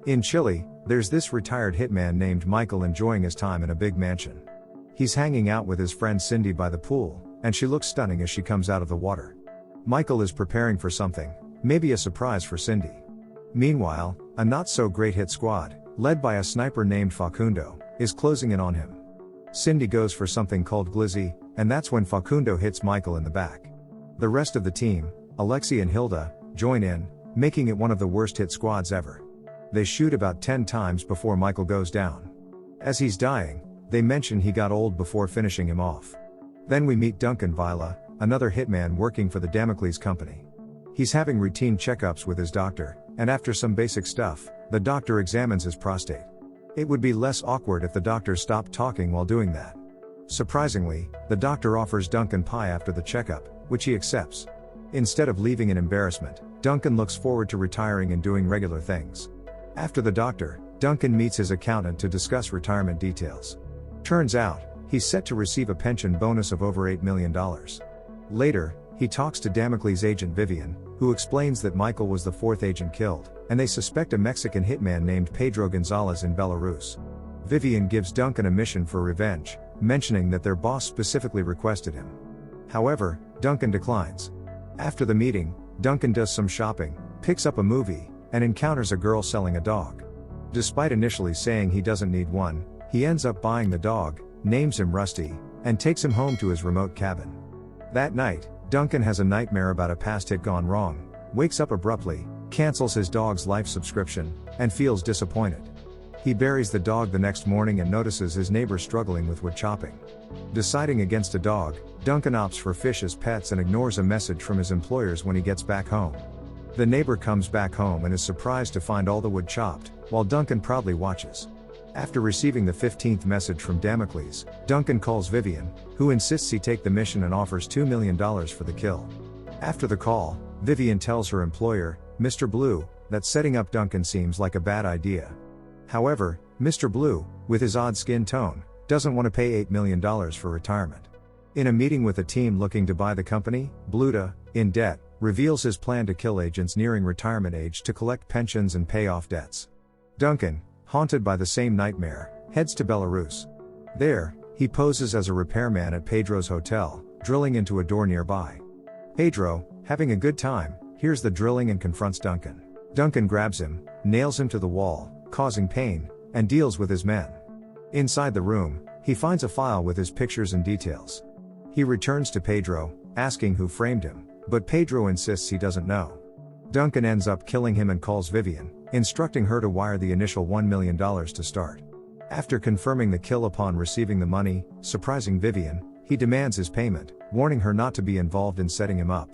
In Chile, there's this retired hitman named Michael enjoying his time in a big mansion. He's hanging out with his friend Cindy by the pool, and she looks stunning as she comes out of the water. Michael is preparing for something, maybe a surprise for Cindy. Meanwhile, a not-so-great hit squad, led by a sniper named Facundo, is closing in on him. Cindy goes for something called glizzy, and that's when Facundo hits Michael in the back. The rest of the team, Alexi and Hilda, join in, making it one of the worst hit squads ever. They shoot about 10 times before Michael goes down. As he's dying, they mention he got old before finishing him off. Then we meet Duncan Vila, another hitman working for the Deadliest company. He's having routine checkups with his doctor, and after some basic stuff, the doctor examines his prostate. It would be less awkward if the doctor stopped talking while doing that. Surprisingly, the doctor offers Duncan pie after the checkup, which he accepts. Instead of leaving in embarrassment, Duncan looks forward to retiring and doing regular things. After the doctor, Duncan meets his accountant to discuss retirement details. Turns out, he's set to receive a pension bonus of over $8 million. Later, he talks to Damocles' agent Vivian, who explains that Michael was the fourth agent killed, and they suspect a Mexican hitman named Pedro Gonzalez in Belarus. Vivian gives Duncan a mission for revenge, mentioning that their boss specifically requested him. However, Duncan declines. After the meeting, Duncan does some shopping, picks up a movie, and encounters a girl selling a dog. Despite initially saying he doesn't need one, he ends up buying the dog, names him Rusty, and takes him home to his remote cabin. That night, Duncan has a nightmare about a past hit gone wrong, wakes up abruptly, cancels his dog's life subscription, and feels disappointed. He buries the dog the next morning and notices his neighbor struggling with wood chopping. Deciding against a dog, Duncan opts for fish as pets and ignores a message from his employers when he gets back home. The neighbor comes back home and is surprised to find all the wood chopped, while Duncan proudly watches. After receiving the 15th message from Damocles, Duncan calls Vivian, who insists he take the mission and offers $2 million for the kill. After the call, Vivian tells her employer, Mr. Blue, that setting up Duncan seems like a bad idea. However, Mr. Blue, with his odd skin tone, doesn't want to pay $8 million for retirement. In a meeting with a team looking to buy the company, Bluta, in debt, reveals his plan to kill agents nearing retirement age to collect pensions and pay off debts. Duncan, haunted by the same nightmare, heads to Belarus. There, he poses as a repairman at Pedro's hotel, drilling into a door nearby. Pedro, having a good time, hears the drilling and confronts Duncan. Duncan grabs him, nails him to the wall, causing pain, and deals with his men. Inside the room, he finds a file with his pictures and details. He returns to Pedro, asking who framed him, but Pedro insists he doesn't know. Duncan ends up killing him and calls Vivian, instructing her to wire the initial $1 million to start. After confirming the kill upon receiving the money, surprising Vivian, he demands his payment, warning her not to be involved in setting him up.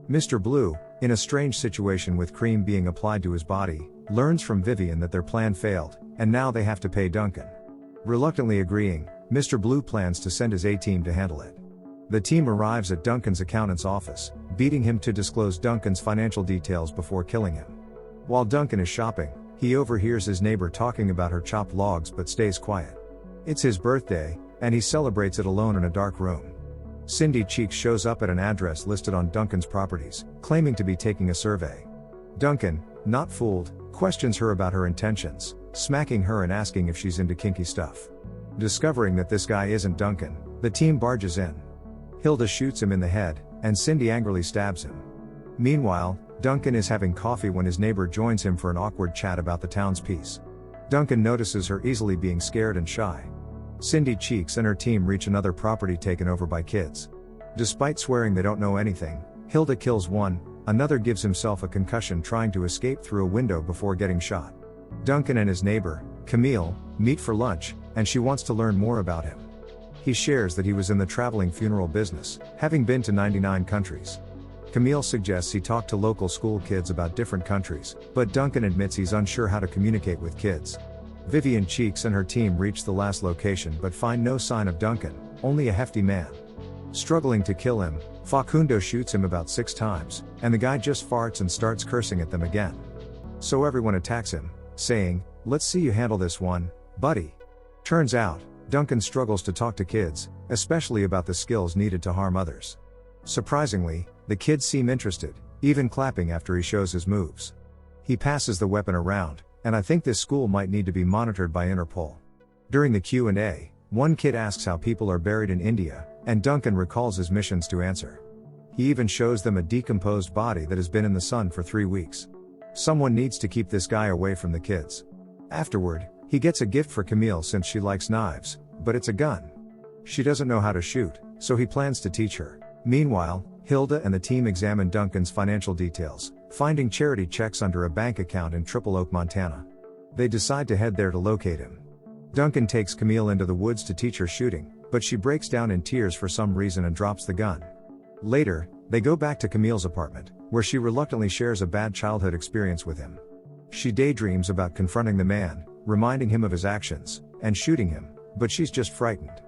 Mr. Blue, in a strange situation with cream being applied to his body, learns from Vivian that their plan failed, and now they have to pay Duncan. Reluctantly agreeing, Mr. Blue plans to send his A-team to handle it. The team arrives at Duncan's accountant's office, beating him to disclose Duncan's financial details before killing him. While Duncan is shopping, he overhears his neighbor talking about her chopped logs but stays quiet. It's his birthday, and he celebrates it alone in a dark room. Cindy Cheeks shows up at an address listed on Duncan's properties, claiming to be taking a survey. Duncan, not fooled, questions her about her intentions, smacking her and asking if she's into kinky stuff. Discovering that this guy isn't Duncan, the team barges in. Hilda shoots him in the head, and Cindy angrily stabs him. Meanwhile, Duncan is having coffee when his neighbor joins him for an awkward chat about the town's peace. Duncan notices her easily being scared and shy. Cindy Cheeks and her team reach another property taken over by kids. Despite swearing they don't know anything, Hilda kills one, another gives himself a concussion trying to escape through a window before getting shot. Duncan and his neighbor, Camille, meet for lunch, and she wants to learn more about him. He shares that he was in the traveling funeral business, having been to 99 countries. Camille suggests he talk to local school kids about different countries, but Duncan admits he's unsure how to communicate with kids. Vivian Cheeks and her team reach the last location but find no sign of Duncan, only a hefty man. Struggling to kill him, Facundo shoots him about 6 times, and the guy just farts and starts cursing at them again. So everyone attacks him, saying, "Let's see you handle this one, buddy." Turns out, Duncan struggles to talk to kids, especially about the skills needed to harm others. Surprisingly, the kids seem interested, even clapping after he shows his moves. He passes the weapon around, and I think this school might need to be monitored by Interpol. During the Q&A, one kid asks how people are buried in India, and Duncan recalls his missions to answer. He even shows them a decomposed body that has been in the sun for 3 weeks. Someone needs to keep this guy away from the kids. Afterward, he gets a gift for Camille since she likes knives, but it's a gun. She doesn't know how to shoot, so he plans to teach her. Meanwhile, Hilda and the team examine Duncan's financial details, finding charity checks under a bank account in Triple Oak, Montana. They decide to head there to locate him. Duncan takes Camille into the woods to teach her shooting, but she breaks down in tears for some reason and drops the gun. Later, they go back to Camille's apartment, where she reluctantly shares a bad childhood experience with him. She daydreams about confronting the man, reminding him of his actions, and shooting him, but she's just frightened.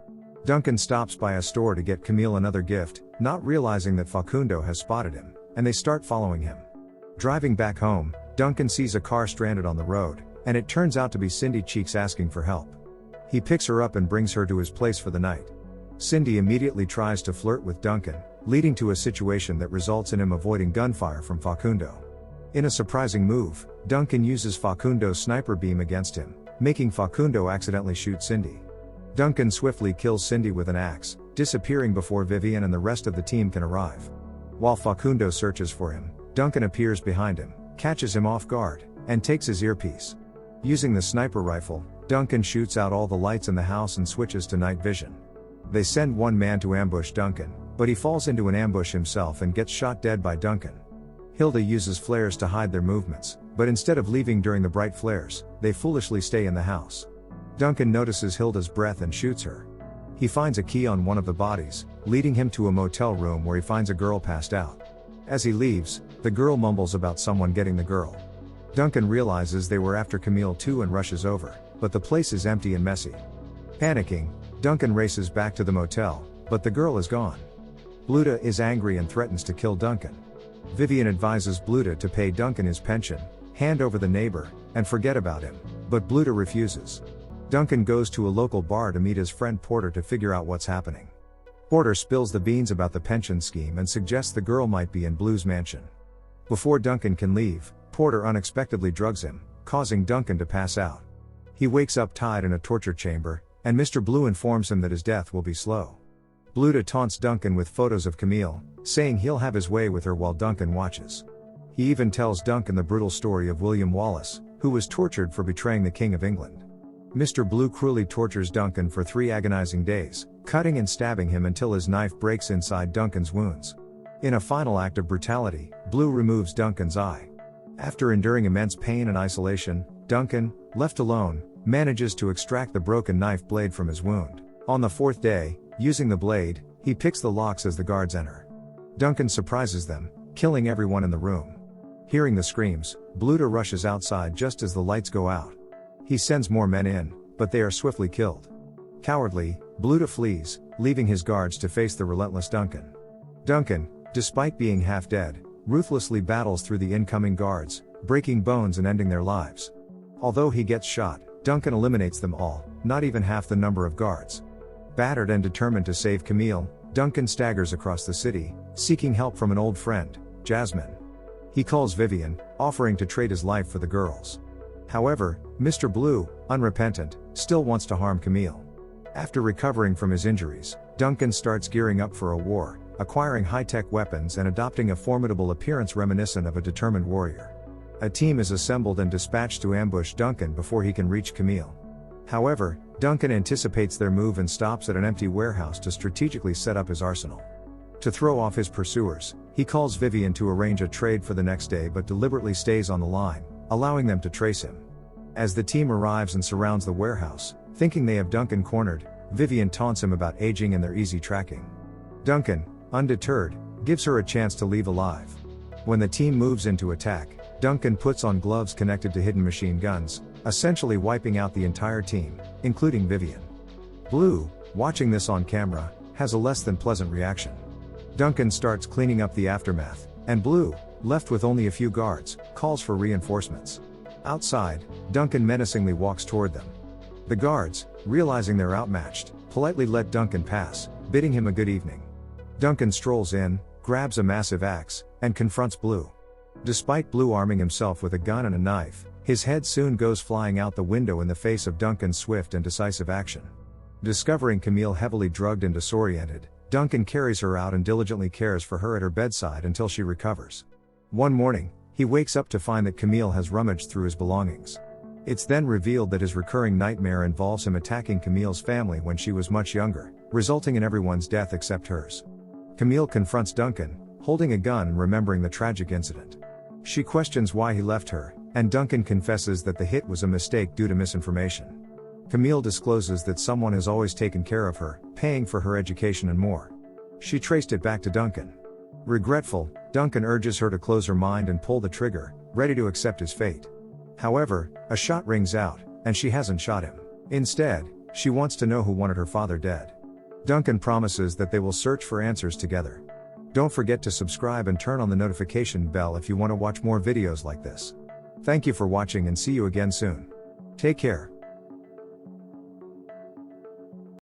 Duncan stops by a store to get Camille another gift, not realizing that Facundo has spotted him, and they start following him. Driving back home, Duncan sees a car stranded on the road, and it turns out to be Cindy Cheeks asking for help. He picks her up and brings her to his place for the night. Cindy immediately tries to flirt with Duncan, leading to a situation that results in him avoiding gunfire from Facundo. In a surprising move, Duncan uses Facundo's sniper beam against him, making Facundo accidentally shoot Cindy. Duncan swiftly kills Cindy with an axe, disappearing before Vivian and the rest of the team can arrive. While Facundo searches for him, Duncan appears behind him, catches him off guard, and takes his earpiece. Using the sniper rifle, Duncan shoots out all the lights in the house and switches to night vision. They send one man to ambush Duncan, but he falls into an ambush himself and gets shot dead by Duncan. Hilda uses flares to hide their movements, but instead of leaving during the bright flares, they foolishly stay in the house. Duncan notices Hilda's breath and shoots her. He finds a key on one of the bodies, leading him to a motel room where he finds a girl passed out. As he leaves, the girl mumbles about someone getting the girl. Duncan realizes they were after Camille too and rushes over, but the place is empty and messy. Panicking, Duncan races back to the motel, but the girl is gone. Bluta is angry and threatens to kill Duncan. Vivian advises Bluta to pay Duncan his pension, hand over the neighbor, and forget about him, but Bluta refuses. Duncan goes to a local bar to meet his friend Porter to figure out what's happening. Porter spills the beans about the pension scheme and suggests the girl might be in Blue's mansion. Before Duncan can leave, Porter unexpectedly drugs him, causing Duncan to pass out. He wakes up tied in a torture chamber, and Mr. Blue informs him that his death will be slow. Bluta taunts Duncan with photos of Camille, saying he'll have his way with her while Duncan watches. He even tells Duncan the brutal story of William Wallace, who was tortured for betraying the King of England. Mr. Blue cruelly tortures Duncan for 3 agonizing days, cutting and stabbing him until his knife breaks inside Duncan's wounds. In a final act of brutality, Blue removes Duncan's eye. After enduring immense pain and isolation, Duncan, left alone, manages to extract the broken knife blade from his wound. On the 4th day, using the blade, he picks the locks as the guards enter. Duncan surprises them, killing everyone in the room. Hearing the screams, Bluta rushes outside just as the lights go out. He sends more men in, but they are swiftly killed. Cowardly, Bluta flees, leaving his guards to face the relentless Duncan. Duncan, despite being half dead, ruthlessly battles through the incoming guards, breaking bones and ending their lives. Although he gets shot, Duncan eliminates them all, not even half the number of guards. Battered and determined to save Camille, Duncan staggers across the city, seeking help from an old friend, Jasmine. He calls Vivian, offering to trade his life for the girls. However, Mr. Blue, unrepentant, still wants to harm Camille. After recovering from his injuries, Duncan starts gearing up for a war, acquiring high-tech weapons and adopting a formidable appearance reminiscent of a determined warrior. A team is assembled and dispatched to ambush Duncan before he can reach Camille. However, Duncan anticipates their move and stops at an empty warehouse to strategically set up his arsenal. To throw off his pursuers, he calls Vivian to arrange a trade for the next day but deliberately stays on the line, allowing them to trace him. As the team arrives and surrounds the warehouse, thinking they have Duncan cornered, Vivian taunts him about aging and their easy tracking. Duncan, undeterred, gives her a chance to leave alive. When the team moves into attack, Duncan puts on gloves connected to hidden machine guns, essentially wiping out the entire team, including Vivian. Blue, watching this on camera, has a less than pleasant reaction. Duncan starts cleaning up the aftermath, and Blue, left with only a few guards, calls for reinforcements. Outside, Duncan menacingly walks toward them. The guards, realizing they're outmatched, politely let Duncan pass, bidding him a good evening. Duncan strolls in, grabs a massive axe, and confronts Blue. Despite Blue arming himself with a gun and a knife, His head soon goes flying out the window in the face of Duncan's swift and decisive action. Discovering Camille heavily drugged and disoriented, Duncan carries her out and diligently cares for her at her bedside until she recovers. One morning, he wakes up to find that Camille has rummaged through his belongings. It's then revealed that his recurring nightmare involves him attacking Camille's family when she was much younger, resulting in everyone's death except hers. Camille confronts Duncan, holding a gun and remembering the tragic incident. She questions why he left her, and Duncan confesses that the hit was a mistake due to misinformation. Camille discloses that someone has always taken care of her, paying for her education and more. She traced it back to Duncan. Regretful, Duncan urges her to close her mind and pull the trigger, ready to accept his fate. However, a shot rings out, and she hasn't shot him. Instead, she wants to know who wanted her father dead. Duncan promises that they will search for answers together. Don't forget to subscribe and turn on the notification bell if you want to watch more videos like this. Thank you for watching and see you again soon. Take care.